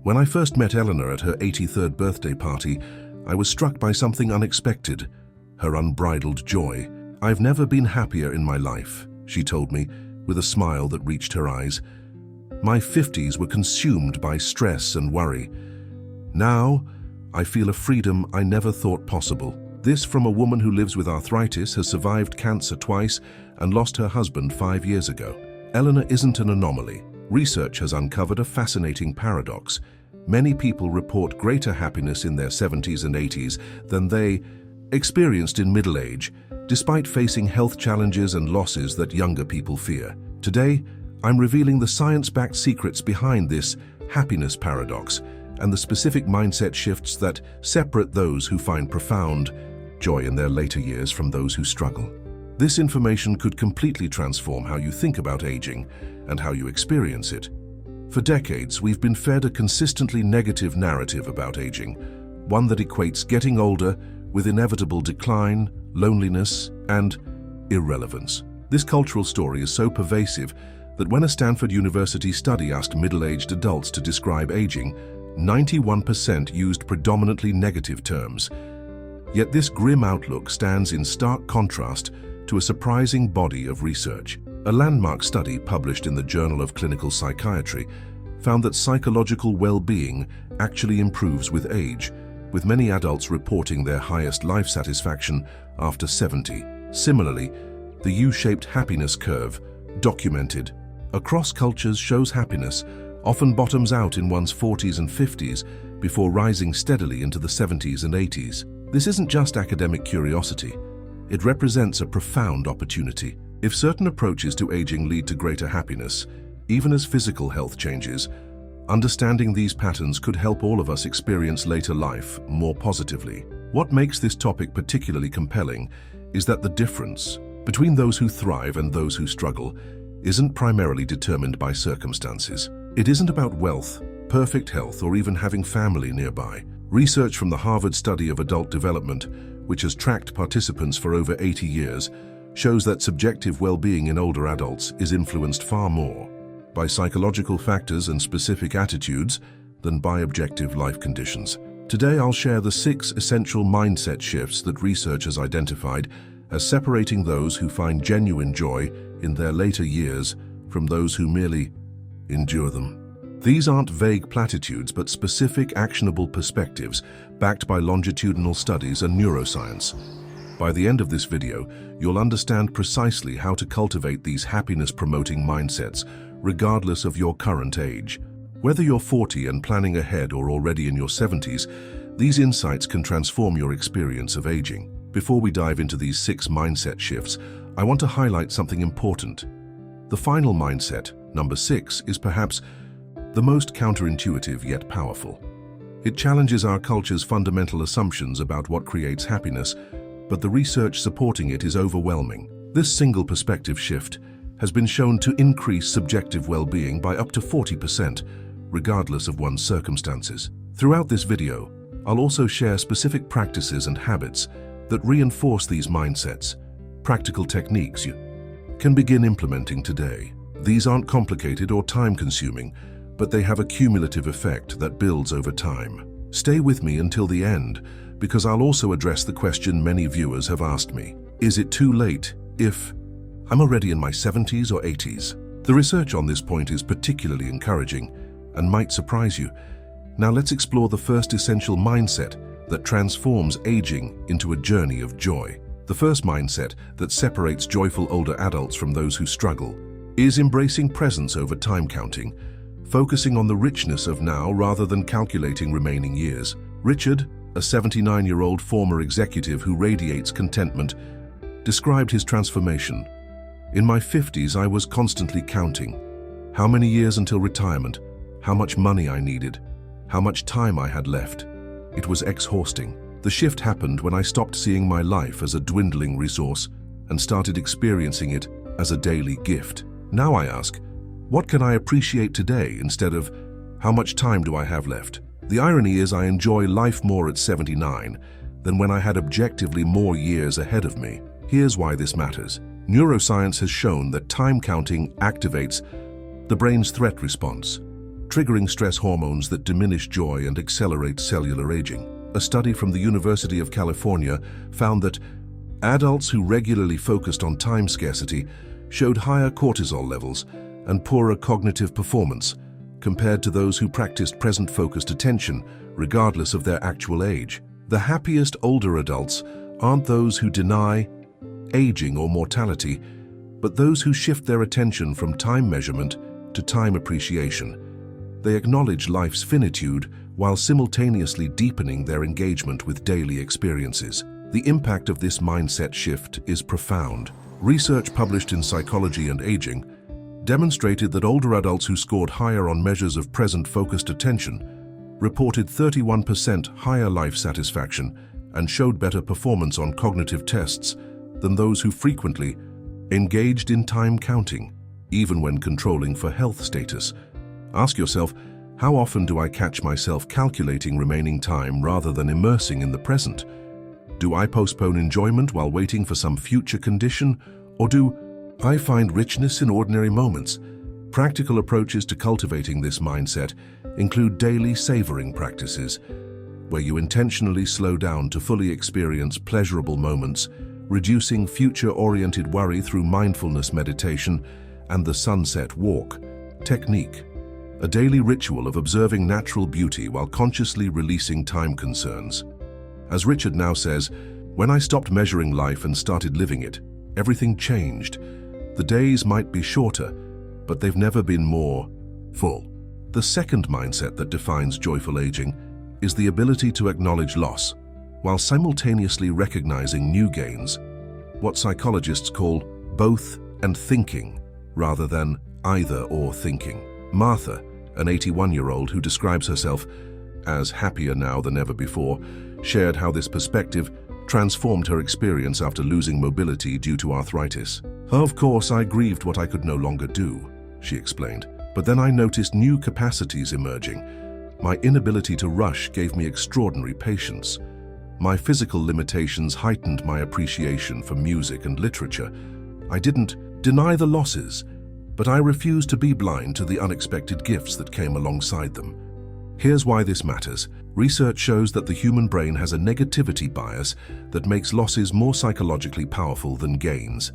When I first met Eleanor at her 83rd birthday party, I was struck by something unexpected, her unbridled joy. "I've never been happier in my life," she told me, with a smile that reached her eyes. "My 50s were consumed by stress and worry. Now, I feel a freedom I never thought possible." This from a woman who lives with arthritis, has survived cancer twice, and lost her husband 5 years ago. Eleanor isn't an anomaly. Research has uncovered a fascinating paradox. Many people report greater happiness in their 70s and 80s than they experienced in middle age, despite facing health challenges and losses that younger people fear. Today, I'm revealing the science-backed secrets behind this happiness paradox and the specific mindset shifts that separate those who find profound joy in their later years from those who struggle. This information could completely transform how you think about aging and how you experience it. For decades, we've been fed a consistently negative narrative about aging, one that equates getting older with inevitable decline, loneliness, and irrelevance. This cultural story is so pervasive that when a Stanford University study asked middle-aged adults to describe aging, 91% used predominantly negative terms. Yet this grim outlook stands in stark contrast to a surprising body of research. A landmark study published in the Journal of Clinical Psychiatry found that psychological well-being actually improves with age, with many adults reporting their highest life satisfaction after 70. Similarly, the U-shaped happiness curve, documented across cultures, shows happiness often bottoms out in one's 40s and 50s before rising steadily into the 70s and 80s. This isn't just academic curiosity. It represents a profound opportunity. If certain approaches to aging lead to greater happiness, even as physical health changes, understanding these patterns could help all of us experience later life more positively. What makes this topic particularly compelling is that the difference between those who thrive and those who struggle isn't primarily determined by circumstances. It isn't about wealth, perfect health, or even having family nearby. Research from the Harvard Study of Adult Development, which has tracked participants for over 80 years, shows that subjective well-being in older adults is influenced far more by psychological factors and specific attitudes than by objective life conditions. Today, I'll share the 6 essential mindset shifts that research has identified as separating those who find genuine joy in their later years from those who merely endure them. These aren't vague platitudes, but specific, actionable perspectives backed by longitudinal studies and neuroscience. By the end of this video, you'll understand precisely how to cultivate these happiness-promoting mindsets, regardless of your current age. Whether you're 40 and planning ahead or already in your 70s, these insights can transform your experience of aging. Before we dive into these 6 mindset shifts, I want to highlight something important. The final mindset, number 6, is perhaps the most counterintuitive yet powerful. It challenges our culture's fundamental assumptions about what creates happiness, but the research supporting it is overwhelming. This single perspective shift has been shown to increase subjective well-being by up to 40%, regardless of one's circumstances. Throughout this video, I'll also share specific practices and habits that reinforce these mindsets, practical techniques you can begin implementing today. These aren't complicated or time-consuming, but they have a cumulative effect that builds over time. Stay with me until the end, because I'll also address the question many viewers have asked me. Is it too late if I'm already in my 70s or 80s? The research on this point is particularly encouraging and might surprise you. Now let's explore the first essential mindset that transforms aging into a journey of joy. The first mindset that separates joyful older adults from those who struggle is embracing presence over time counting, focusing on the richness of now rather than calculating remaining years. Richard, a 79-year-old former executive who radiates contentment, described his transformation. "In my 50s, I was constantly counting. How many years until retirement? How much money I needed? How much time I had left? It was exhausting. The shift happened when I stopped seeing my life as a dwindling resource and started experiencing it as a daily gift. Now I ask, what can I appreciate today instead of how much time do I have left?" The irony is I enjoy life more at 79 than when I had objectively more years ahead of me. Here's why this matters. Neuroscience has shown that time counting activates the brain's threat response, triggering stress hormones that diminish joy and accelerate cellular aging. A study from the University of California found that adults who regularly focused on time scarcity showed higher cortisol levels and poorer cognitive performance compared to those who practiced present-focused attention, regardless of their actual age. The happiest older adults aren't those who deny aging or mortality, but those who shift their attention from time measurement to time appreciation. They acknowledge life's finitude while simultaneously deepening their engagement with daily experiences. The impact of this mindset shift is profound. Research published in Psychology and Aging demonstrated that older adults who scored higher on measures of present-focused attention reported 31% higher life satisfaction and showed better performance on cognitive tests than those who frequently engaged in time counting, even when controlling for health status. Ask yourself, how often do I catch myself calculating remaining time rather than immersing in the present? Do I postpone enjoyment while waiting for some future condition, or do I find richness in ordinary moments? Practical approaches to cultivating this mindset include daily savoring practices, where you intentionally slow down to fully experience pleasurable moments, reducing future-oriented worry through mindfulness meditation and the sunset walk technique, a daily ritual of observing natural beauty while consciously releasing time concerns. As Richard now says, "When I stopped measuring life and started living it, everything changed. The days might be shorter, but they've never been more full." The second mindset that defines joyful aging is the ability to acknowledge loss, while simultaneously recognizing new gains, what psychologists call both and thinking, rather than either or thinking. Martha, an 81-year-old who describes herself as happier now than ever before, shared how this perspective transformed her experience after losing mobility due to arthritis. "Of course, I grieved what I could no longer do," she explained, "but then I noticed new capacities emerging. My inability to rush gave me extraordinary patience. My physical limitations heightened my appreciation for music and literature. I didn't deny the losses, but I refused to be blind to the unexpected gifts that came alongside them." Here's why this matters. Research shows that the human brain has a negativity bias that makes losses more psychologically powerful than gains.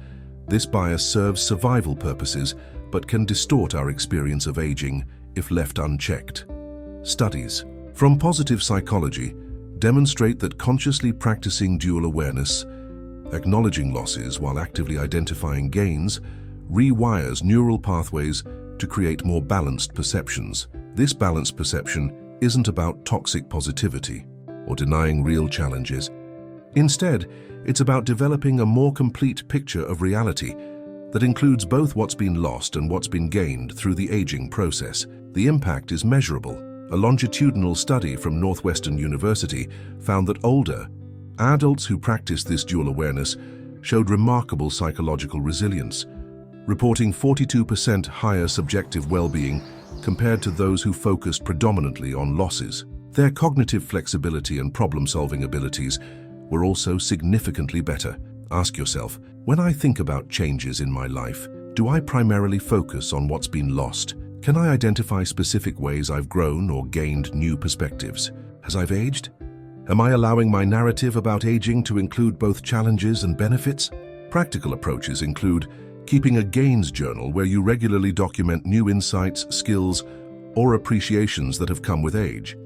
This bias serves survival purposes, but can distort our experience of aging if left unchecked. Studies from positive psychology demonstrate that consciously practicing dual awareness, acknowledging losses while actively identifying gains, rewires neural pathways to create more balanced perceptions. This balanced perception isn't about toxic positivity or denying real challenges. Instead, it's about developing a more complete picture of reality that includes both what's been lost and what's been gained through the aging process. The impact is measurable. A longitudinal study from Northwestern University found that older adults who practiced this dual awareness showed remarkable psychological resilience, reporting 42% higher subjective well-being compared to those who focused predominantly on losses. Their cognitive flexibility and problem-solving abilities were also significantly better. Ask yourself, when I think about changes in my life, do I primarily focus on what's been lost? Can I identify specific ways I've grown or gained new perspectives as I've aged? Am I allowing my narrative about aging to include both challenges and benefits? Practical approaches include keeping a gains journal where you regularly document new insights, skills, or appreciations that have come with age.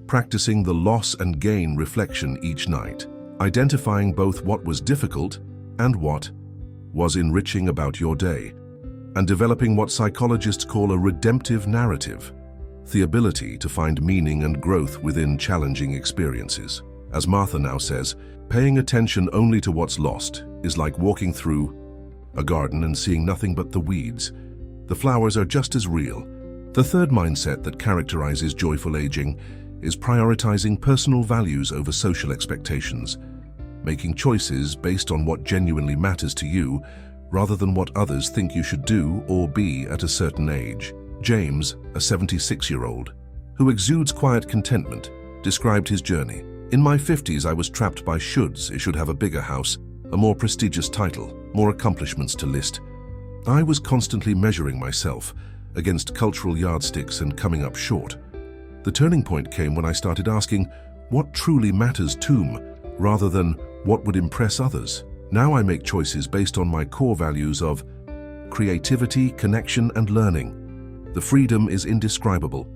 Practicing the loss and gain reflection each night. Identifying both what was difficult and what was enriching about your day. And developing what psychologists call a redemptive narrative, the ability to find meaning and growth within challenging experiences. As Martha now says, paying attention only to what's lost is like walking through a garden and seeing nothing but the weeds. The flowers are just as real. The third mindset that characterizes joyful aging is prioritizing personal values over social expectations, making choices based on what genuinely matters to you rather than what others think you should do or be at a certain age. James, a 76-year-old, who exudes quiet contentment, described his journey. "In my 50s, I was trapped by shoulds. I should have a bigger house, a more prestigious title, more accomplishments to list. I was constantly measuring myself against cultural yardsticks and coming up short. The turning point came when I started asking what truly matters to me, rather than what would impress others. Now I make choices based on my core values of creativity, connection, and learning. The freedom is indescribable.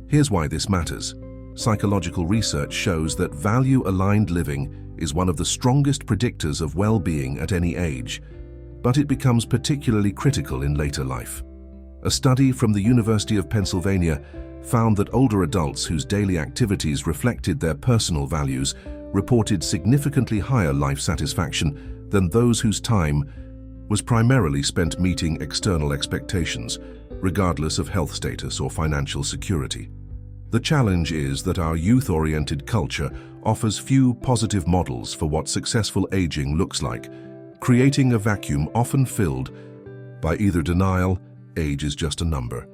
Here's why this matters. Psychological research shows that value-aligned living is one of the strongest predictors of well-being at any age, but it becomes particularly critical in later life. A study from the University of Pennsylvania found that older adults whose daily activities reflected their personal values reported significantly higher life satisfaction than those whose time was primarily spent meeting external expectations, regardless of health status or financial security. The challenge is that our youth-oriented culture offers few positive models for what successful aging looks like, creating a vacuum often filled by either denial, age is just a number,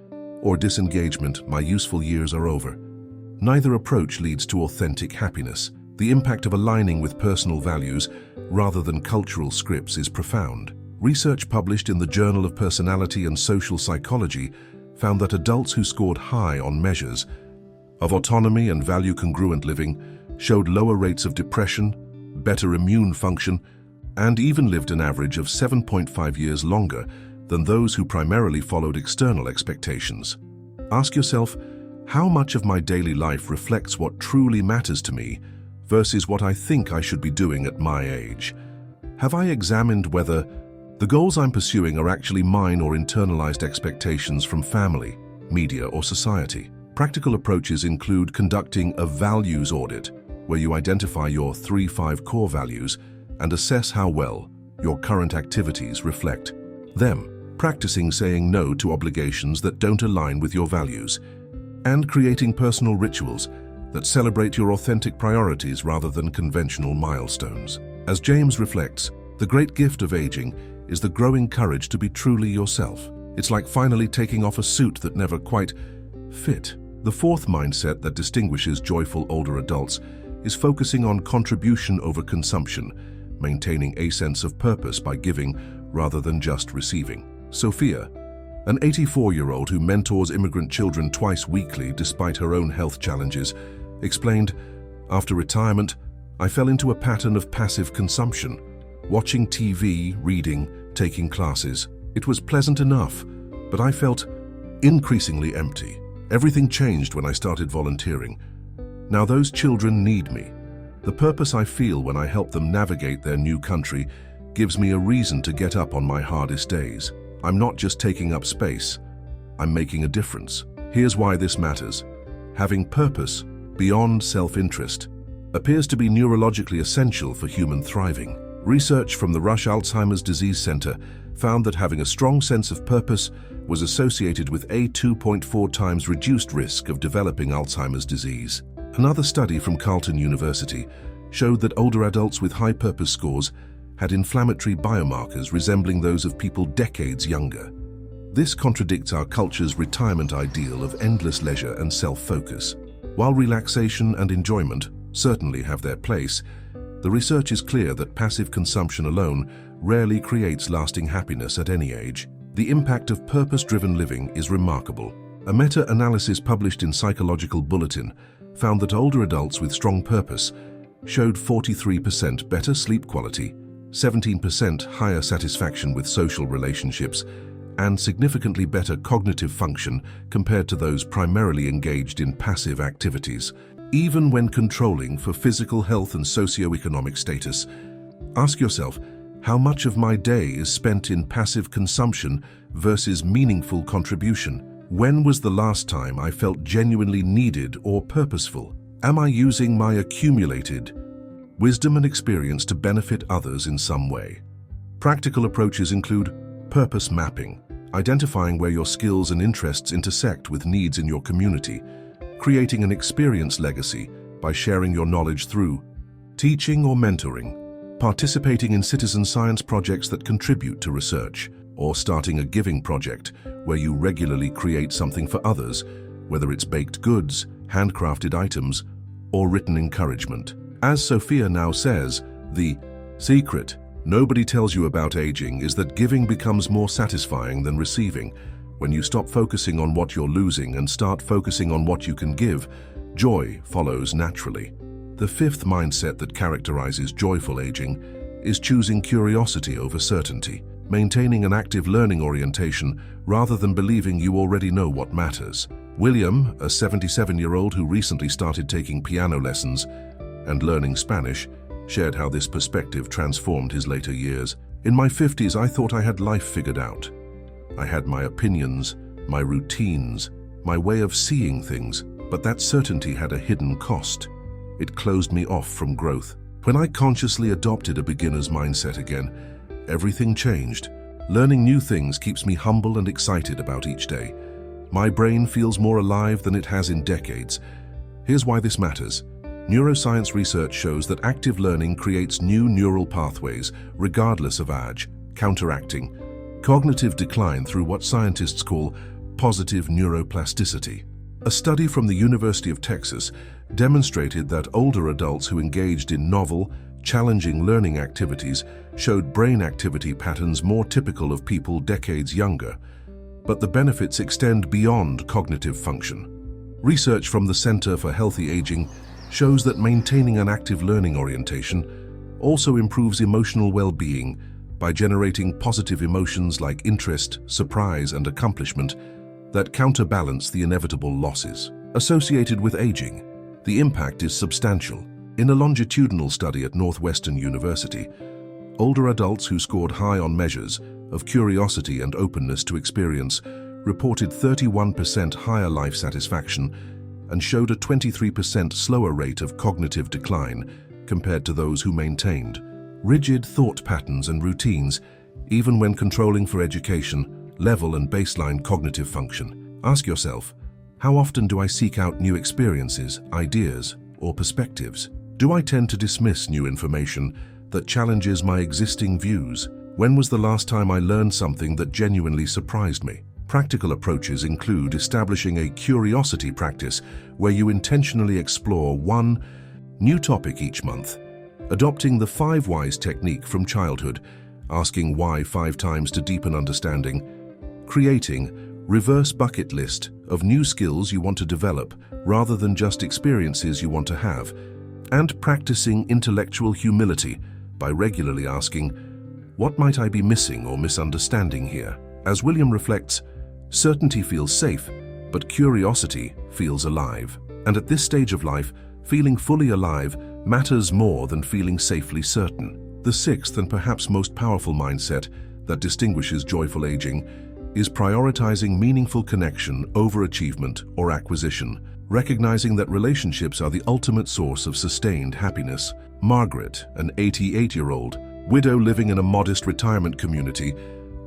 or disengagement, my useful years are over. Neither approach leads to authentic happiness. The impact of aligning with personal values rather than cultural scripts is profound. Research published in the Journal of Personality and Social Psychology found that adults who scored high on measures of autonomy and value-congruent living showed lower rates of depression, better immune function, and even lived an average of 7.5 years longer than those who primarily followed external expectations. Ask yourself, how much of my daily life reflects what truly matters to me versus what I think I should be doing at my age? Have I examined whether the goals I'm pursuing are actually mine or internalized expectations from family, media, or society? Practical approaches include conducting a values audit, where you identify your 3-5 core values and assess how well your current activities reflect them. Practicing saying no to obligations that don't align with your values, and creating personal rituals that celebrate your authentic priorities rather than conventional milestones. As James reflects, the great gift of aging is the growing courage to be truly yourself. It's like finally taking off a suit that never quite fit. The fourth mindset that distinguishes joyful older adults is focusing on contribution over consumption, maintaining a sense of purpose by giving rather than just receiving. Sophia, an 84-year-old who mentors immigrant children twice weekly despite her own health challenges, explained, "After retirement, I fell into a pattern of passive consumption, watching TV, reading, taking classes. It was pleasant enough, but I felt increasingly empty. Everything changed when I started volunteering. Now those children need me. The purpose I feel when I help them navigate their new country gives me a reason to get up on my hardest days. I'm not just taking up space, I'm making a difference." Here's why this matters. Having purpose beyond self-interest appears to be neurologically essential for human thriving. Research from the Rush Alzheimer's Disease Center found that having a strong sense of purpose was associated with a 2.4 times reduced risk of developing Alzheimer's disease. Another study from Carleton University showed that older adults with high purpose scores had inflammatory biomarkers resembling those of people decades younger. This contradicts our culture's retirement ideal of endless leisure and self-focus. While relaxation and enjoyment certainly have their place, the research is clear that passive consumption alone rarely creates lasting happiness at any age. The impact of purpose-driven living is remarkable. A meta-analysis published in Psychological Bulletin found that older adults with strong purpose showed 43% better sleep quality, 17% higher satisfaction with social relationships, and significantly better cognitive function compared to those primarily engaged in passive activities. Even when controlling for physical health and socioeconomic status, ask yourself, how much of my day is spent in passive consumption versus meaningful contribution? When was the last time I felt genuinely needed or purposeful? Am I using my accumulated wisdom and experience to benefit others in some way? Practical approaches include purpose mapping, identifying where your skills and interests intersect with needs in your community, creating an experience legacy by sharing your knowledge through teaching or mentoring, participating in citizen science projects that contribute to research, or starting a giving project where you regularly create something for others, whether it's baked goods, handcrafted items, or written encouragement. As Sophia now says, the secret nobody tells you about aging is that giving becomes more satisfying than receiving, When you stop focusing on what you're losing and start focusing on what you can give, joy follows naturally. The fifth mindset that characterizes joyful aging is choosing curiosity over certainty, maintaining an active learning orientation rather than believing you already know what matters. William, a 77-year-old who recently started taking piano lessons and learning Spanish, shared how this perspective transformed his later years. In my 50s, I thought I had life figured out. I had my opinions, my routines, my way of seeing things, but that certainty had a hidden cost. It closed me off from growth. When I consciously adopted a beginner's mindset again, everything changed. Learning new things keeps me humble and excited about each day. My brain feels more alive than it has in decades. Here's why this matters. Neuroscience research shows that active learning creates new neural pathways, regardless of age, counteracting cognitive decline through what scientists call positive neuroplasticity. A study from the University of Texas demonstrated that older adults who engaged in novel, challenging learning activities showed brain activity patterns more typical of people decades younger. But the benefits extend beyond cognitive function. Research from the Center for Healthy Aging shows that maintaining an active learning orientation also improves emotional well-being by generating positive emotions like interest, surprise, and accomplishment that counterbalance the inevitable losses. Associated with aging, the impact is substantial. In a longitudinal study at Northwestern University, older adults who scored high on measures of curiosity and openness to experience reported 31% higher life satisfaction and showed a 23% slower rate of cognitive decline compared to those who maintained rigid thought patterns and routines, even when controlling for education, level, and baseline cognitive function. Ask yourself, how often do I seek out new experiences, ideas, or perspectives? Do I tend to dismiss new information that challenges my existing views? When was the last time I learned something that genuinely surprised me? Practical approaches include establishing a curiosity practice where you intentionally explore one new topic each month, adopting the 5 whys technique from childhood, asking why 5 times to deepen understanding, creating reverse bucket list of new skills you want to develop rather than just experiences you want to have, and practicing intellectual humility by regularly asking, what might I be missing or misunderstanding here? As William reflects, certainty feels safe, but curiosity feels alive. And at this stage of life, feeling fully alive matters more than feeling safely certain. The sixth and perhaps most powerful mindset that distinguishes joyful aging is prioritizing meaningful connection over achievement or acquisition, recognizing that relationships are the ultimate source of sustained happiness. Margaret, an 88-year-old widow living in a modest retirement community,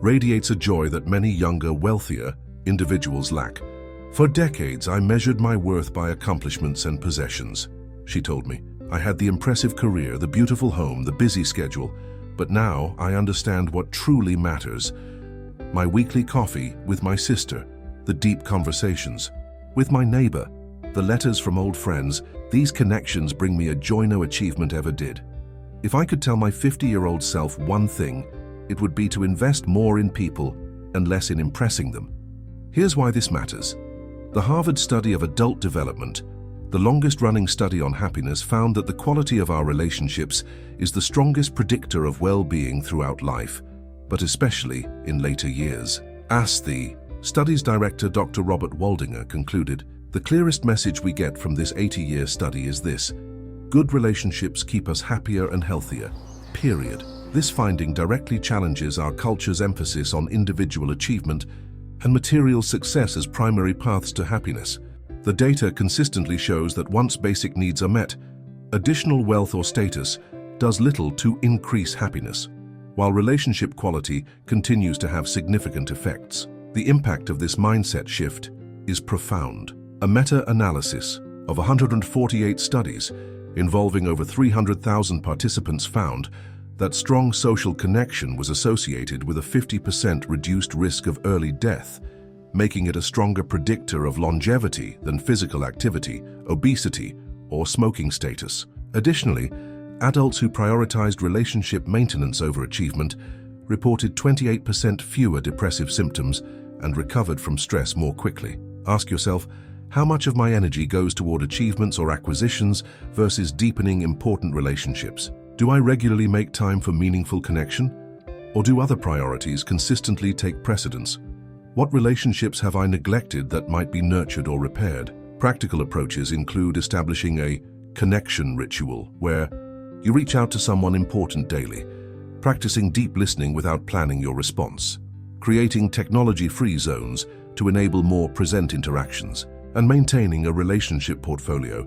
radiates a joy that many younger, wealthier individuals lack. For decades, I measured my worth by accomplishments and possessions, she told me. I had the impressive career, the beautiful home, the busy schedule, but now I understand what truly matters. My weekly coffee with my sister, the deep conversations with my neighbor, the letters from old friends. These connections bring me a joy no achievement ever did. If I could tell my 50-year-old self one thing, it would be to invest more in people and less in impressing them. Here's why this matters. The Harvard study of adult development, the longest-running study on happiness, found that the quality of our relationships is the strongest predictor of well-being throughout life, but especially in later years. As the study's director, Dr. Robert Waldinger, concluded, the clearest message we get from this 80-year study is this: good relationships keep us happier and healthier, period. This finding directly challenges our culture's emphasis on individual achievement and material success as primary paths to happiness. The data consistently shows that once basic needs are met, additional wealth or status does little to increase happiness, while relationship quality continues to have significant effects. The impact of this mindset shift is profound. A meta-analysis of 148 studies involving over 300,000 participants found that strong social connection was associated with a 50% reduced risk of early death, making it a stronger predictor of longevity than physical activity, obesity, or smoking status. Additionally, adults who prioritized relationship maintenance over achievement reported 28% fewer depressive symptoms and recovered from stress more quickly. Ask yourself, how much of my energy goes toward achievements or acquisitions versus deepening important relationships? Do I regularly make time for meaningful connection? Or do other priorities consistently take precedence? What relationships have I neglected that might be nurtured or repaired? Practical approaches include establishing a connection ritual where you reach out to someone important daily, practicing deep listening without planning your response, creating technology-free zones to enable more present interactions, and maintaining a relationship portfolio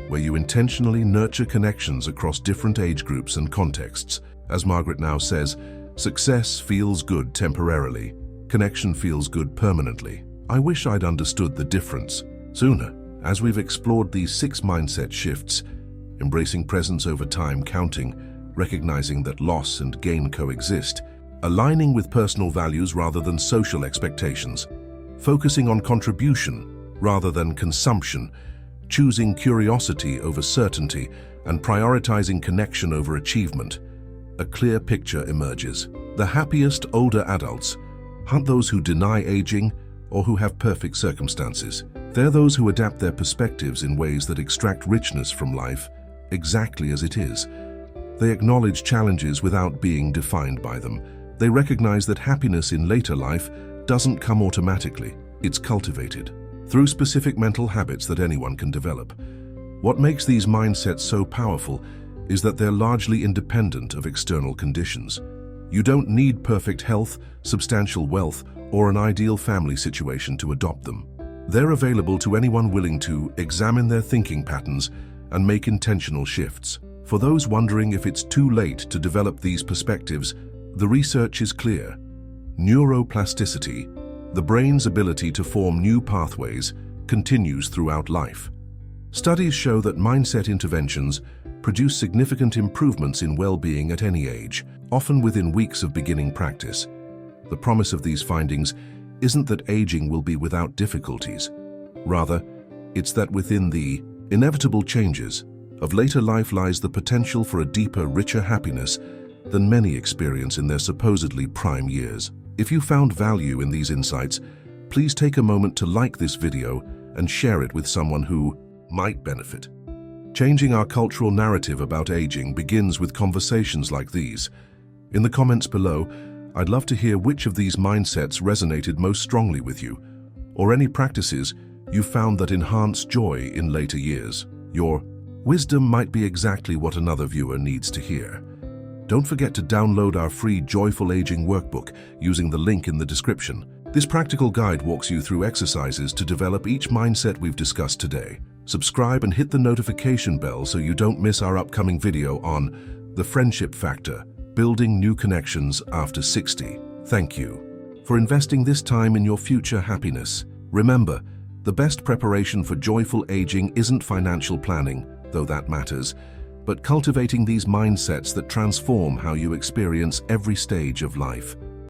where you intentionally nurture connections across different age groups and contexts. As Margaret now says, success feels good temporarily, connection feels good permanently. I wish I'd understood the difference sooner. As we've explored these 6 mindset shifts, embracing presence over time, counting, recognizing that loss and gain coexist, aligning with personal values rather than social expectations, focusing on contribution rather than consumption, choosing curiosity over certainty, and prioritizing connection over achievement, a clear picture emerges. The happiest older adults aren't those who deny aging or who have perfect circumstances. They're those who adapt their perspectives in ways that extract richness from life exactly as it is. They acknowledge challenges without being defined by them. They recognize that happiness in later life doesn't come automatically, it's cultivated through specific mental habits that anyone can develop. What makes these mindsets so powerful is that they're largely independent of external conditions. You don't need perfect health, substantial wealth, or an ideal family situation to adopt them. They're available to anyone willing to examine their thinking patterns and make intentional shifts. For those wondering if it's too late to develop these perspectives, the research is clear. Neuroplasticity, the brain's ability to form new pathways, continues throughout life. Studies show that mindset interventions produce significant improvements in well-being at any age, often within weeks of beginning practice. The promise of these findings isn't that aging will be without difficulties. Rather, it's that within the inevitable changes of later life lies the potential for a deeper, richer happiness than many experience in their supposedly prime years. If you found value in these insights, please take a moment to like this video and share it with someone who might benefit. Changing our cultural narrative about aging begins with conversations like these. In the comments below, I'd love to hear which of these mindsets resonated most strongly with you, or any practices you found that enhance joy in later years. Your wisdom might be exactly what another viewer needs to hear. Don't forget to download our free Joyful Aging workbook using the link in the description. This practical guide walks you through exercises to develop each mindset we've discussed today. Subscribe and hit the notification bell so you don't miss our upcoming video on the friendship factor, building new connections after 60. Thank you for investing this time in your future happiness. Remember, the best preparation for joyful aging isn't financial planning, though that matters, but cultivating these mindsets that transform how you experience every stage of life.